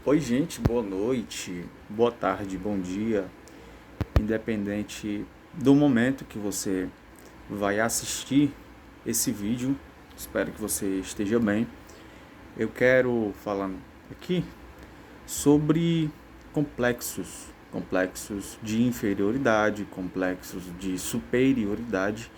Oi, gente, boa noite, boa tarde, bom dia, independente do momento que você vai assistir esse vídeo, espero que você esteja bem. Eu quero falar aqui sobre complexos de inferioridade, complexos de superioridade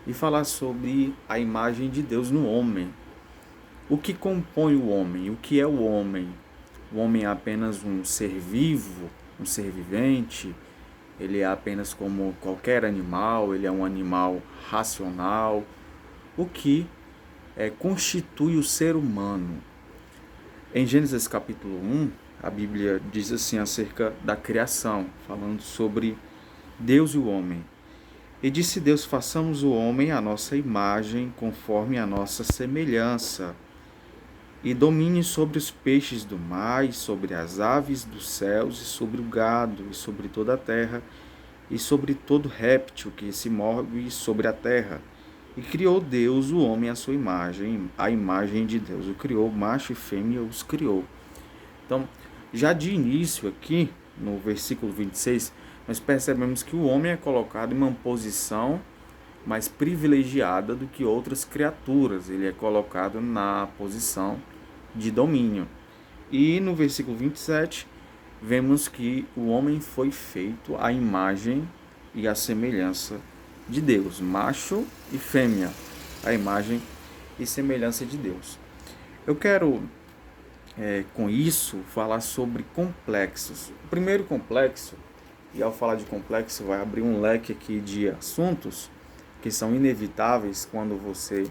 e falar sobre a imagem de Deus no homem. O que compõe o homem? O que é o homem? O homem é apenas um ser vivo, um ser vivente, ele é apenas como qualquer animal, ele é um animal racional. O que constitui o ser humano? Em Gênesis capítulo 1, a Bíblia diz assim acerca da criação, falando sobre Deus e o homem. E disse Deus: façamos o homem à nossa imagem, conforme a nossa semelhança, e domine sobre os peixes do mar, e sobre as aves dos céus, e sobre o gado, e sobre toda a terra, e sobre todo réptil que se move sobre a terra. E criou Deus o homem à sua imagem, a imagem de Deus o criou, macho e fêmea os criou. Então, já de início aqui, no versículo 26, nós percebemos que o homem é colocado em uma posição mais privilegiada do que outras criaturas. Ele é colocado na posição de domínio. E no versículo 27, vemos que o homem foi feito à imagem e à semelhança de Deus, macho e fêmea, a imagem e semelhança de Deus. Eu quero, com isso, falar sobre complexos. O primeiro complexo, e ao falar de complexo, vai abrir um leque aqui de assuntos que são inevitáveis quando você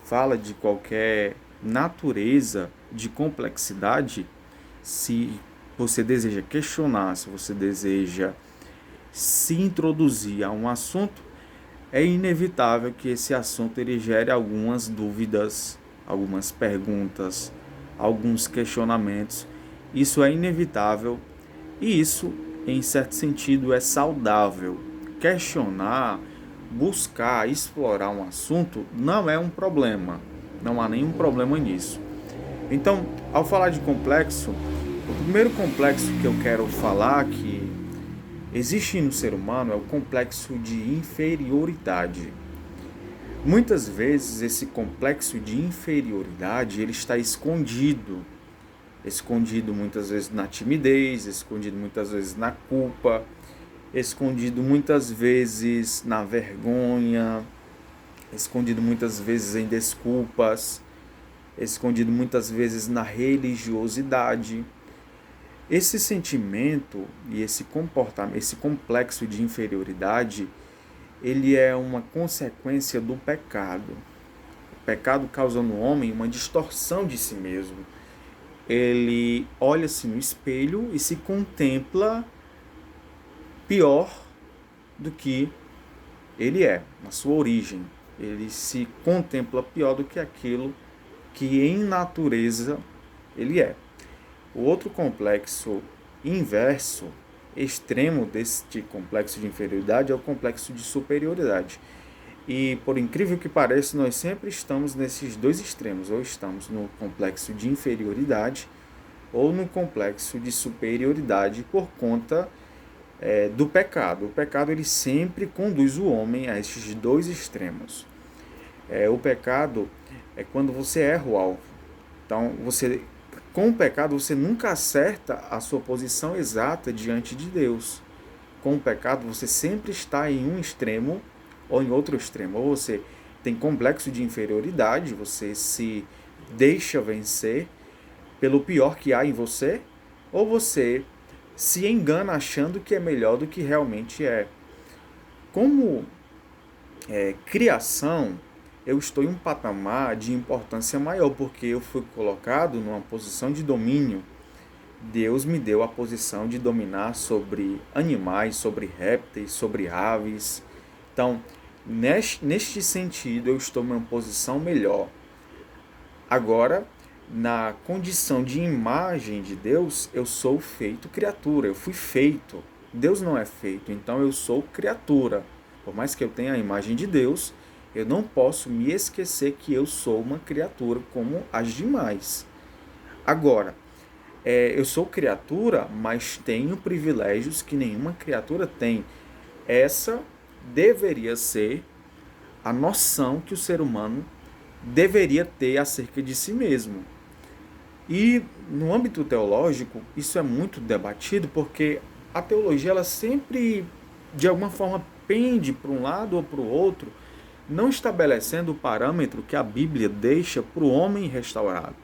fala de qualquer natureza de complexidade. Se você deseja questionar, se você deseja se introduzir a um assunto, é inevitável que esse assunto ele gere algumas dúvidas, algumas perguntas, alguns questionamentos. Isso é inevitável e isso, em certo sentido, é saudável. Questionar, buscar, explorar um assunto não é um problema. Não há nenhum problema nisso. Então, ao falar de complexo, o primeiro complexo que eu quero falar que existe no ser humano é o complexo de inferioridade. Muitas vezes esse complexo de inferioridade ele está escondido muitas vezes na timidez, escondido muitas vezes na culpa, escondido muitas vezes na vergonha, escondido muitas vezes em desculpas, escondido muitas vezes na religiosidade. Esse sentimento e esse comportamento, esse complexo de inferioridade, ele é uma consequência do pecado. O pecado causa no homem uma distorção de si mesmo. Ele olha-se no espelho e se contempla pior do que ele é, na sua origem. Ele se contempla pior do que aquilo que em natureza ele é. O outro complexo inverso, extremo deste complexo de inferioridade, é o complexo de superioridade. E, por incrível que pareça, nós sempre estamos nesses dois extremos. Ou estamos no complexo de inferioridade, ou no complexo de superioridade por conta do pecado. O pecado ele sempre conduz o homem a esses dois extremos. O pecado é quando você erra o alvo. Então, com o pecado, você nunca acerta a sua posição exata diante de Deus. Com o pecado, você sempre está em um extremo ou em outro extremo. Ou você tem complexo de inferioridade, você se deixa vencer pelo pior que há em você, ou você se engana achando que é melhor do que realmente é. Como criação, eu estou em um patamar de importância maior, porque eu fui colocado numa posição de domínio. Deus me deu a posição de dominar sobre animais, sobre répteis, sobre aves. Então, neste sentido, eu estou em uma posição melhor. Agora, na condição de imagem de Deus, eu sou feito criatura, eu fui feito. Deus não é feito, então eu sou criatura. Por mais que eu tenha a imagem de Deus, eu não posso me esquecer que eu sou uma criatura como as demais. Agora, eu sou criatura, mas tenho privilégios que nenhuma criatura tem. Essa deveria ser a noção que o ser humano deveria ter acerca de si mesmo. E no âmbito teológico, isso é muito debatido porque a teologia ela sempre, de alguma forma, pende para um lado ou para o outro, não estabelecendo o parâmetro que a Bíblia deixa para o homem restaurado.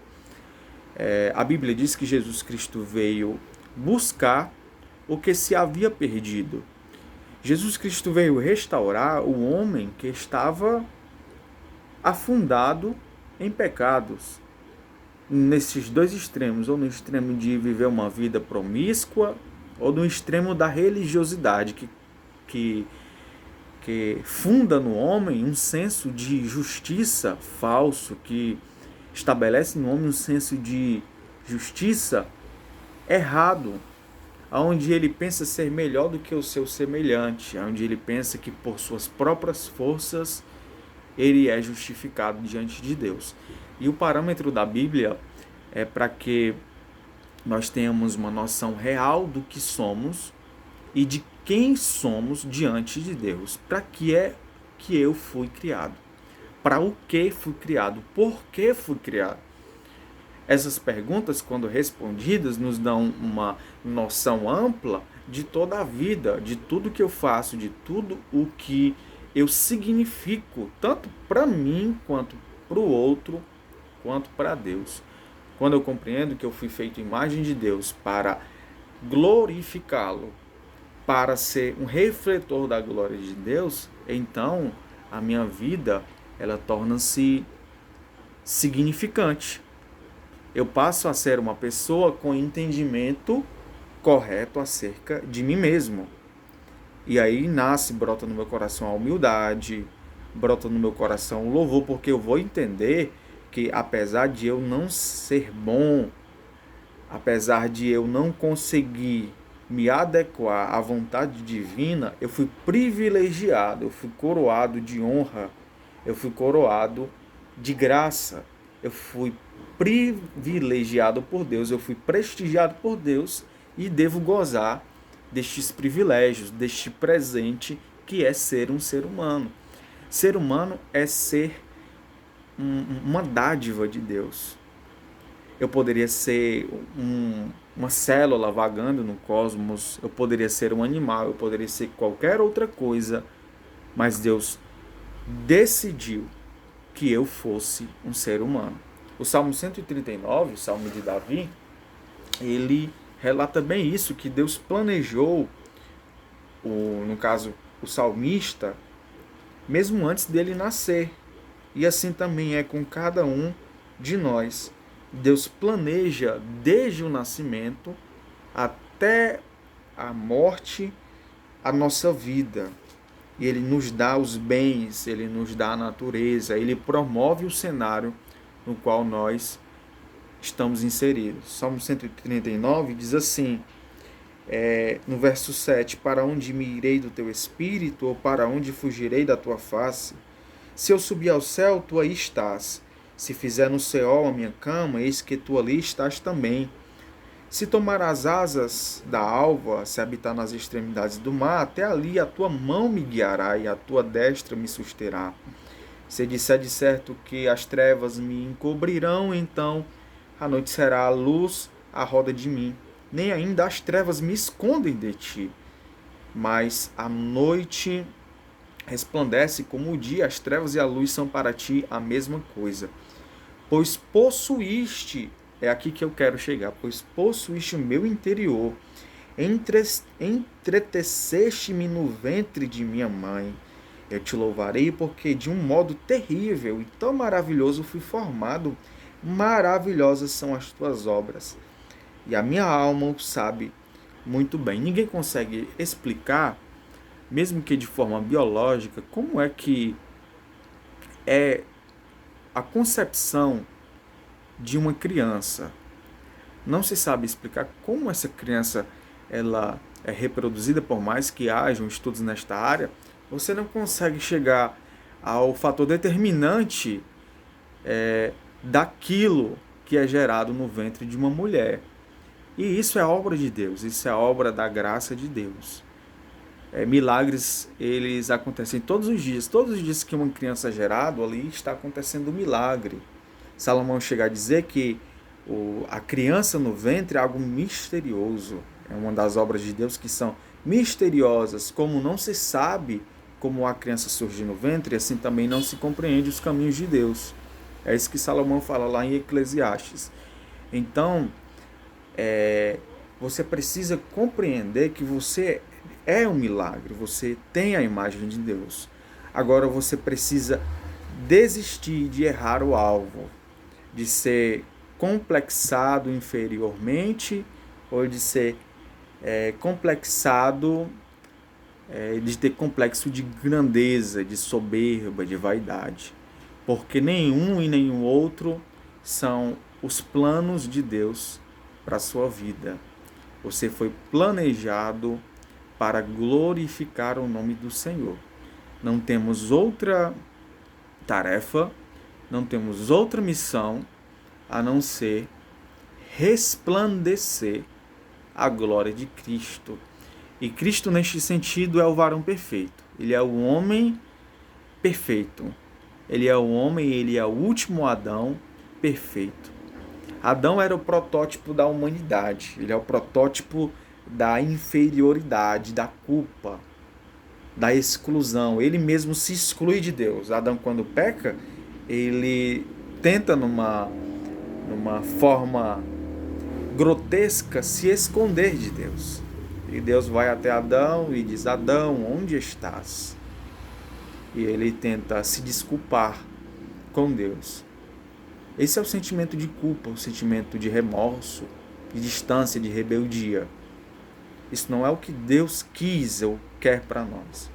A Bíblia diz que Jesus Cristo veio buscar o que se havia perdido. Jesus Cristo veio restaurar o homem que estava afundado em pecados. Nesses dois extremos, ou no extremo de viver uma vida promíscua, ou no extremo da religiosidade, que funda no homem um senso de justiça falso, que estabelece no homem um senso de justiça errado, onde ele pensa ser melhor do que o seu semelhante, onde ele pensa que por suas próprias forças ele é justificado diante de Deus. E o parâmetro da Bíblia é para que nós tenhamos uma noção real do que somos e de quem somos diante de Deus. Para que é que eu fui criado? Para o que fui criado? Por que fui criado? Essas perguntas, quando respondidas, nos dão uma noção ampla de toda a vida, de tudo que eu faço, de tudo o que eu significo, tanto para mim, quanto para o outro, quanto para Deus. Quando eu compreendo que eu fui feito imagem de Deus para glorificá-lo, para ser um refletor da glória de Deus, então a minha vida ela torna-se significante. Eu passo a ser uma pessoa com entendimento correto acerca de mim mesmo. E aí brota no meu coração a humildade, brota no meu coração o louvor, porque eu vou entender que apesar de eu não ser bom, apesar de eu não conseguir me adequar à vontade divina, eu fui privilegiado, eu fui coroado de honra, eu fui coroado de graça, eu fui privilegiado por Deus, eu fui prestigiado por Deus e devo gozar destes privilégios, deste presente que é ser um ser humano. Ser humano é ser uma dádiva de Deus. Eu poderia ser uma célula vagando no cosmos, eu poderia ser um animal, eu poderia ser qualquer outra coisa, mas Deus decidiu que eu fosse um ser humano. O Salmo 139, o Salmo de Davi, ele relata bem isso, que Deus planejou, no caso, o salmista, mesmo antes dele nascer. E assim também é com cada um de nós. Deus planeja desde o nascimento até a morte a nossa vida. E Ele nos dá os bens, Ele nos dá a natureza, Ele promove o cenário no qual nós estamos inseridos. Salmo 139 diz assim, no verso 7, para onde me irei do teu espírito, ou para onde fugirei da tua face? Se eu subir ao céu, tu aí estás. Se fizer no Seol a minha cama, eis que tu ali estás também. Se tomar as asas da alva, se habitar nas extremidades do mar, até ali a tua mão me guiará e a tua destra me susterá. Se disser de certo que as trevas me encobrirão, então a noite será a luz à roda de mim. Nem ainda as trevas me escondem de ti. Mas a noite resplandece como o dia, as trevas e a luz são para ti a mesma coisa. Pois possuíste, é aqui que eu quero chegar, pois possuíste o meu interior, entreteceste-me no ventre de minha mãe. Eu te louvarei porque de um modo terrível e tão maravilhoso fui formado, maravilhosas são as tuas obras. E a minha alma o sabe muito bem. Ninguém consegue explicar, mesmo que de forma biológica, como é que é a concepção de uma criança. Não se sabe explicar como essa criança ela é reproduzida, por mais que hajam estudos nesta área. Você não consegue chegar ao fator determinante daquilo que é gerado no ventre de uma mulher. E isso é obra de Deus, isso é obra da graça de Deus. Milagres, eles acontecem todos os dias que uma criança é gerada, ali está acontecendo um milagre. Salomão chega a dizer que a criança no ventre é algo misterioso, é uma das obras de Deus que são misteriosas, como não se sabe como a criança surge no ventre, assim também não se compreende os caminhos de Deus. É isso que Salomão fala lá em Eclesiastes. Então, você precisa compreender que você é um milagre, você tem a imagem de Deus. Agora você precisa desistir de errar o alvo, de ser complexado inferiormente ou de ser complexado, de ter complexo de grandeza, de soberba, de vaidade. Porque nenhum e nenhum outro são os planos de Deus para a sua vida. Você foi planejado para glorificar o nome do Senhor. Não temos outra tarefa, não temos outra missão a não ser resplandecer a glória de Cristo. E Cristo, neste sentido, é o varão perfeito. Ele é o homem perfeito. Ele é o homem, ele é o último Adão perfeito. Adão era o protótipo da humanidade. Ele é o protótipo da inferioridade, da culpa, da exclusão. Ele mesmo se exclui de Deus. Adão, quando peca, ele tenta numa forma grotesca se esconder de Deus. E Deus vai até Adão e diz: Adão, onde estás? E ele tenta se desculpar com Deus. Esse é o sentimento de culpa, o sentimento de remorso, de distância, de rebeldia. Isso não é o que Deus quis ou quer para nós.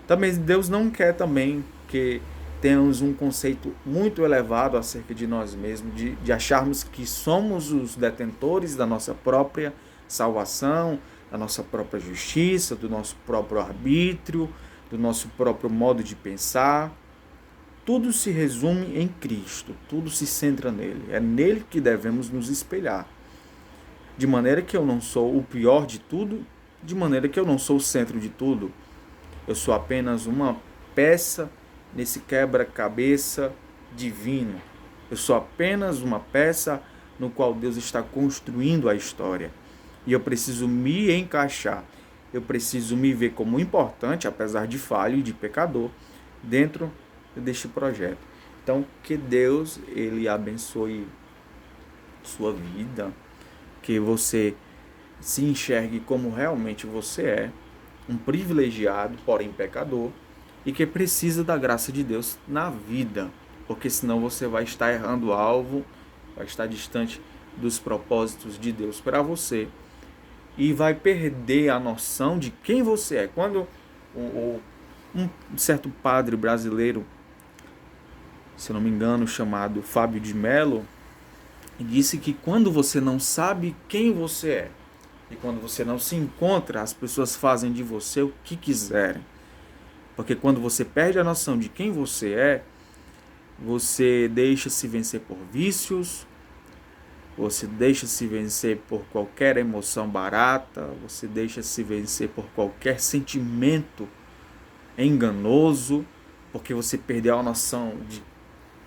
Também Deus não quer também que tenhamos um conceito muito elevado acerca de nós mesmos, de acharmos que somos os detentores da nossa própria salvação, da nossa própria justiça, do nosso próprio arbítrio, do nosso próprio modo de pensar. Tudo se resume em Cristo, tudo se centra nele. É nele que devemos nos espelhar. De maneira que eu não sou o pior de tudo, de maneira que eu não sou o centro de tudo. Eu sou apenas uma peça nesse quebra-cabeça divino. Eu sou apenas uma peça no qual Deus está construindo a história. E eu preciso me encaixar. Eu preciso me ver como importante, apesar de falho e de pecador, dentro deste projeto. Então, que Deus ele abençoe sua vida, que você se enxergue como realmente você é, um privilegiado, porém pecador, e que precisa da graça de Deus na vida, porque senão você vai estar errando o alvo, vai estar distante dos propósitos de Deus para você e vai perder a noção de quem você é. Quando um certo padre brasileiro, se não me engano, chamado Fábio de Mello, disse que quando você não sabe quem você é e quando você não se encontra, as pessoas fazem de você o que quiserem. Porque quando você perde a noção de quem você é, você deixa-se vencer por vícios, você deixa-se vencer por qualquer emoção barata, você deixa-se vencer por qualquer sentimento enganoso, porque você perdeu a noção de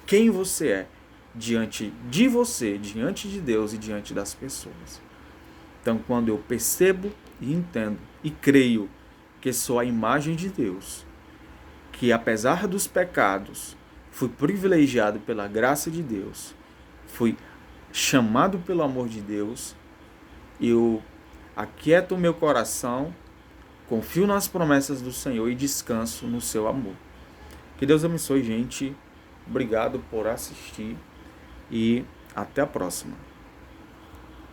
quem você é diante de você, diante de Deus e diante das pessoas. Então, quando eu percebo e entendo e creio que sou a imagem de Deus, que apesar dos pecados, fui privilegiado pela graça de Deus, fui chamado pelo amor de Deus, eu aquieto o meu coração, confio nas promessas do Senhor e descanso no seu amor. Que Deus abençoe, gente. Obrigado por assistir e até a próxima.